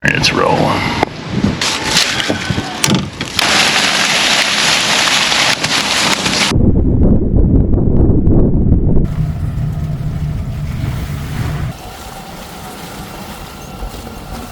It's rolling.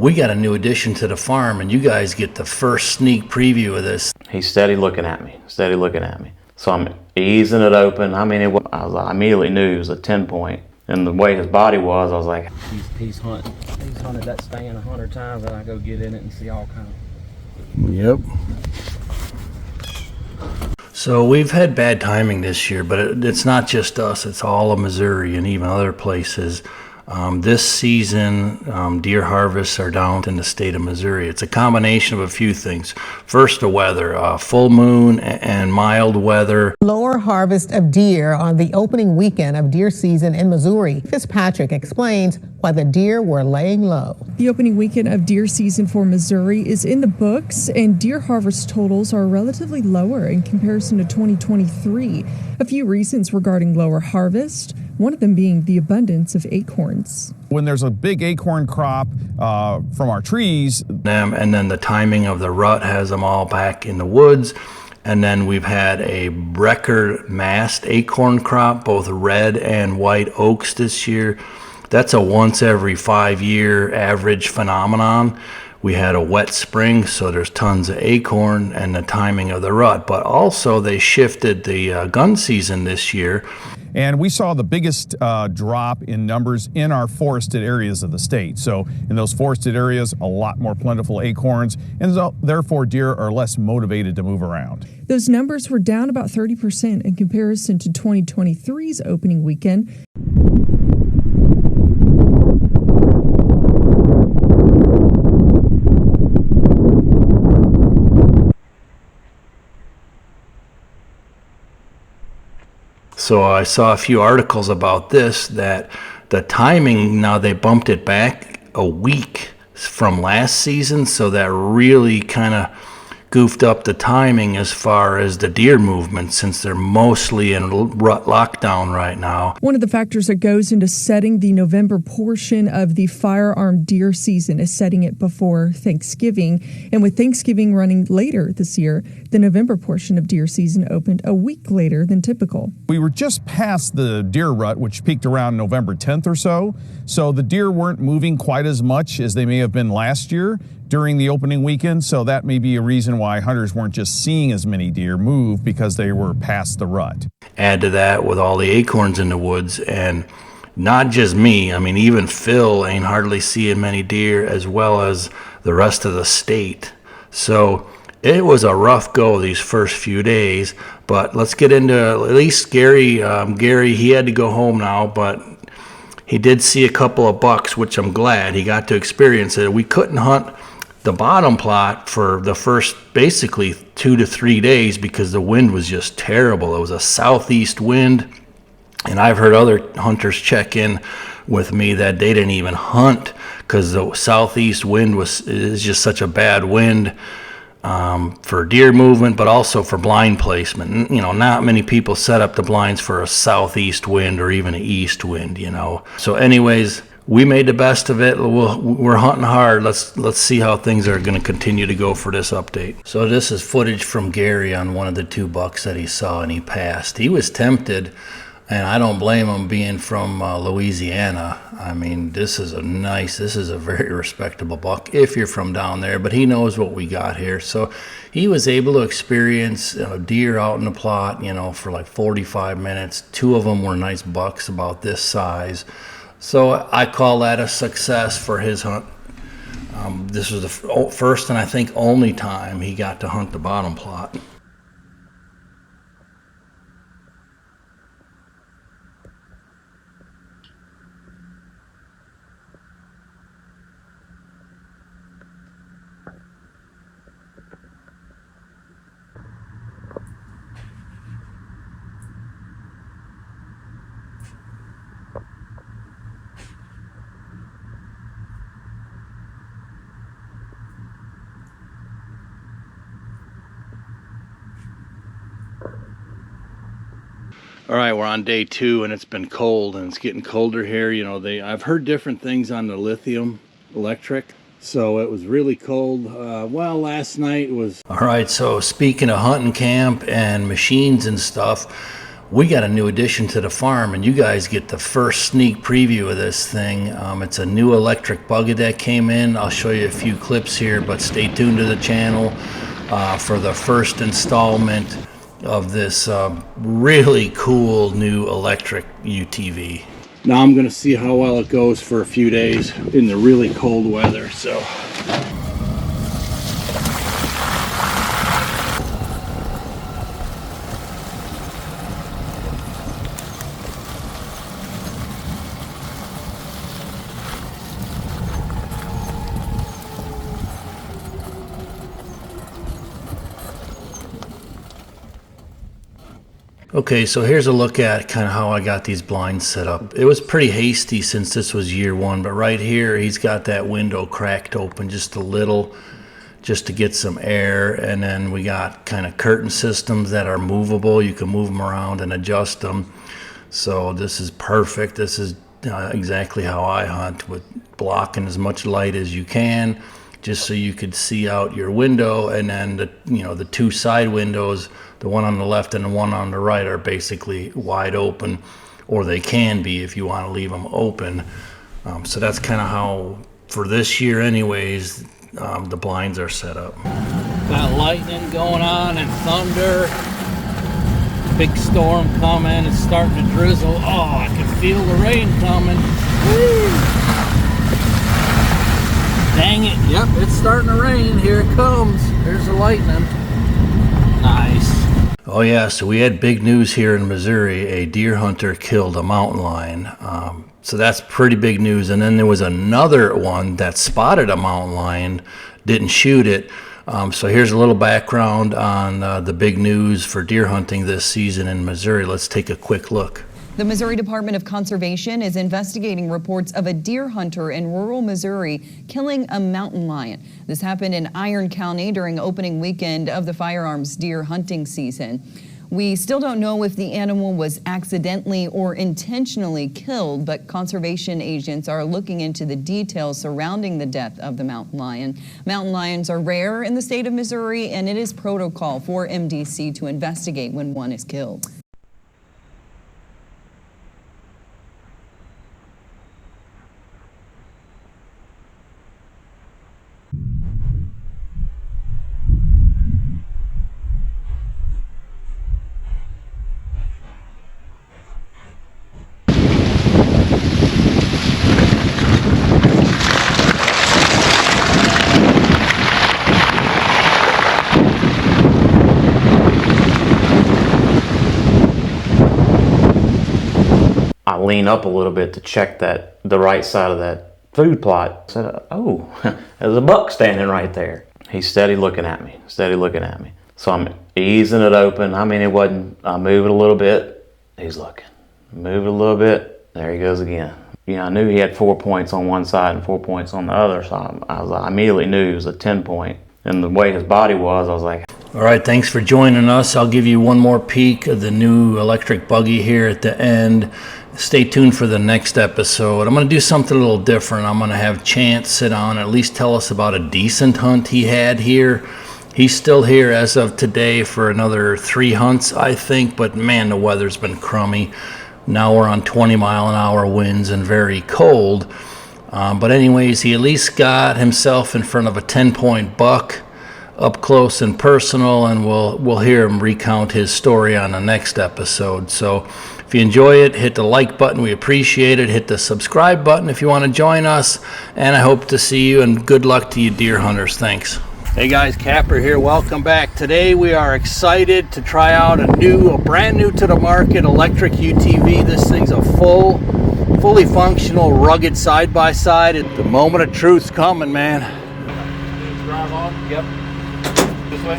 We got a new addition to the farm, and you guys get the first sneak preview of this. He's steady looking at me, steady looking at me. So I'm easing it open. I mean, I immediately knew it was a 10-point. And the way his body was, I was like, he's hunted that stand 100 times, and I go get in it and see all kinds. Yep. So we've had bad timing this year, but it's not just us. It's all of Missouri and even other places. This season, deer harvests are down in the state of Missouri. It's a combination of a few things. First, the weather, full moon and mild weather. Lower harvest of deer on the opening weekend of deer season in Missouri. Fitzpatrick explains why the deer were laying low. The opening weekend of deer season for Missouri is in the books, and deer harvest totals are relatively lower in comparison to 2023. A few reasons regarding lower harvest, one of them being the abundance of acorns. When there's a big acorn crop from our trees. And then the timing of the rut has them all back in the woods. And then we've had a record mast acorn crop, both red and white oaks this year. That's a once every 5-year average phenomenon. We had a wet spring, so there's tons of acorn and the timing of the rut. But also they shifted the gun season this year. And we saw the biggest drop in numbers in our forested areas of the state. So in those forested areas, a lot more plentiful acorns, and so, therefore deer are less motivated to move around. Those numbers were down about 30% in comparison to 2023's opening weekend. So I saw a few articles about this, that the timing, now they bumped it back a week from last season, so that really kind of goofed up the timing as far as the deer movement, since they're mostly in rut lockdown right now. One of the factors that goes into setting the November portion of the firearm deer season is setting it before Thanksgiving. And with Thanksgiving running later this year, the November portion of deer season opened a week later than typical. We were just past the deer rut, which peaked around November 10th or so. So the deer weren't moving quite as much as they may have been last year during the opening weekend, so that may be a reason why hunters weren't just seeing as many deer move, because they were past the rut. Add to that with all the acorns in the woods, and not just me, I mean even Phil ain't hardly seeing many deer, as well as the rest of the state. So it was a rough go these first few days, but let's get into at least Gary. Gary, he had to go home now, but he did see a couple of bucks, which I'm glad he got to experience it. We couldn't hunt the bottom plot for the first basically 2 to 3 days because the wind was just terrible. It was a southeast wind, and I've heard other hunters check in with me that they didn't even hunt because the southeast wind is just such a bad wind for deer movement, but also for blind placement. You know, not many people set up the blinds for a southeast wind or even an east wind, you know. So anyways, we made the best of it. We're hunting hard. Let's see how things are going to continue to go for this update. So this is footage from Gary on one of the 2 bucks that he saw and he passed. He was tempted, and I don't blame him being from Louisiana. I mean, this is a very respectable buck if you're from down there, but he knows what we got here. So he was able to experience deer out in the plot, you know, for like 45 minutes. 2 of them were nice bucks about this size. So I call that a success for his hunt. This was the first and I think only time he got to hunt the bottom plot. All right, we're on day 2 and it's been cold and it's getting colder here. You know, I've heard different things on the lithium electric. So it was really cold. Well, last night was... All right, so speaking of hunting camp and machines and stuff, we got a new addition to the farm, and you guys get the first sneak preview of this thing. It's a new electric buggy that came in. I'll show you a few clips here, but stay tuned to the channel for the first installment of this really cool new electric UTV. Now I'm going to see how well it goes for a few days in the really cold weather. So. Okay, so here's a look at kind of how I got these blinds set up. It was pretty hasty since this was year one, but right here he's got that window cracked open just a little, just to get some air. And then we got kind of curtain systems that are movable. You can move them around and adjust them. So this is perfect. This is exactly how I hunt, with blocking as much light as you can, just so you could see out your window. And then the two side windows, the one on the left and the one on the right, are basically wide open, or they can be if you want to leave them open. So that's kind of how, for this year anyways, the blinds are set up. Got lightning going on and thunder. Big storm coming. It's starting to drizzle. Oh, I can feel the rain coming. Woo! Dang it. Yep, it's starting to rain. Here it comes. There's the lightning. Nice. Oh yeah, so we had big news here in Missouri. A deer hunter killed a mountain lion. So that's pretty big news. And then there was another one that spotted a mountain lion, didn't shoot it. So here's a little background on the big news for deer hunting this season in Missouri. Let's take a quick look. The Missouri Department of Conservation is investigating reports of a deer hunter in rural Missouri killing a mountain lion. This happened in Iron County during opening weekend of the firearms deer hunting season. We still don't know if the animal was accidentally or intentionally killed, but conservation agents are looking into the details surrounding the death of the mountain lion. Mountain lions are rare in the state of Missouri, and it is protocol for MDC to investigate when one is killed. I lean up a little bit to check the right side of that food plot. I said, oh, there's a buck standing right there. He's steady looking at me. So I'm easing it open. I mean, I move it a little bit. He's looking. Move it a little bit. There he goes again. I knew he had 4 points on one side and 4 points on the other. So I immediately knew it was a 10-point. And the way his body was, I was like, all right, thanks for joining us. I'll give you one more peek of the new electric buggy here at the end. Stay tuned for the next episode. I'm going to do something a little different. I'm going to have Chance sit down, at least tell us about a decent hunt he had here. He's still here as of today for another 3 hunts, I think, but man, the weather's been crummy. Now we're on 20-mile-an-hour winds and very cold. But anyways, he at least got himself in front of a 10-point buck, up close and personal, and we'll hear him recount his story on the next episode. So if you enjoy it, hit the like button. We appreciate it. Hit the subscribe button if you want to join us. And I hope to see you, and good luck to you deer hunters. Thanks. Hey guys, Kapper here. Welcome back. Today we are excited to try out a brand new to the market electric UTV. This thing's a fully functional, rugged side-by-side. The moment of truth's coming, man. drive on? Yep. This way?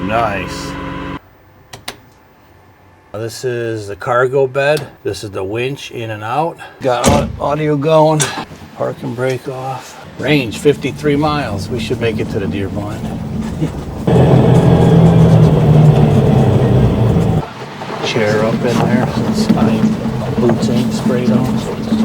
Nice. This is the cargo bed. This is the winch in and out. Got audio going. Park and brake off. Range 53 miles. We should make it to the deer blind. chair up in there since my boots ain't sprayed on.